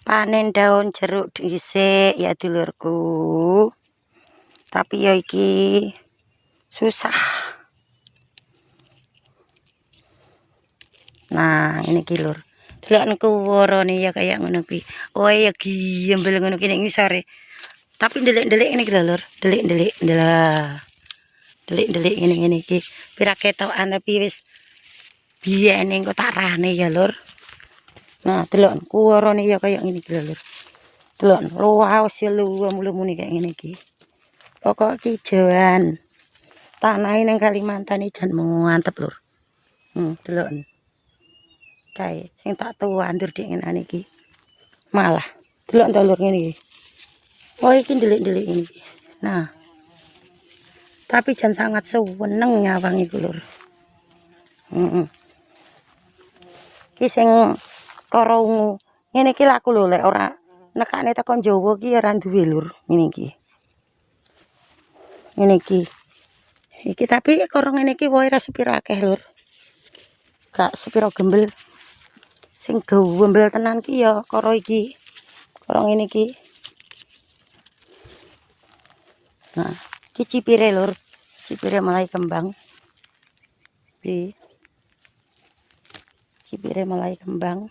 Panen daun jeruk dhisik ya dulurku. Tapi ya iki susah. Nah, ini ki lur. Delok warane ya kayak ngono kuwi. Oh ya giembel ngono ki ning ngisore. Tapi ndelik-ndelik ini ki lur. Ndelik-ndelik ndelah. Ndelik-ndelik ngene iki. Pira ketokan tapi wis biyene engko tak rane ya lur. Nah, delok warane ya kayak ngene ki lur. Delok luas ya luwemu-lumune kayak ngene iki. Pokok kijauan. Tanah ning Kalimantan iki jan mantep lur. Delok. Kae sing tak tuwandur dik ngene iki. Malah delok to lur ngene iki. Oh iki ndelik-ndelik ini. Nah. Tapi jan sangat seneng nyawang iku lur. Ki sing karo ungu. Ngene iki laku lho lek ora nekane tekan Jawa ki ora duwe lur ngene iki. Ngene iki. Iki tapi karo ngene iki wae ra sepiro akeh lur. Gak sepiro gembel. Sing gembel tenan ki ya karo iki. Karo ngene iki. Nah, iki cipire lur. Cipire mulai kembang. Iki. Cipire mulai kembang.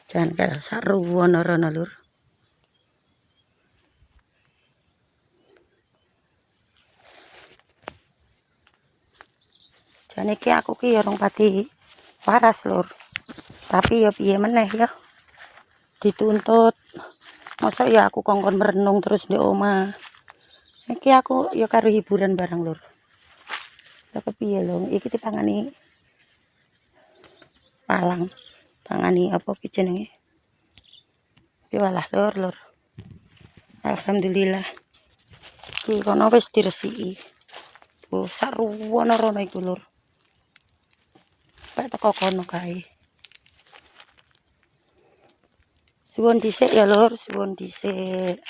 Jan kaya saruwono rono lur. Jan iki aku ki ya rong pati waras lur. Tapi ya piye meneh ya. Dituntut. Masa ya aku kongkon merenung terus di omah. Iki aku ya karo hiburan barang lur. Lah kepiye lho, iki dipangani palang. Pangani apa ki jenenge? Iki walah lur. Alhamdulillah. Iki kono wis diresiki. Oh, saruwono rono iku lur. Pak teko kono kae. Suwun dhisik ya lur, suwun dhisik.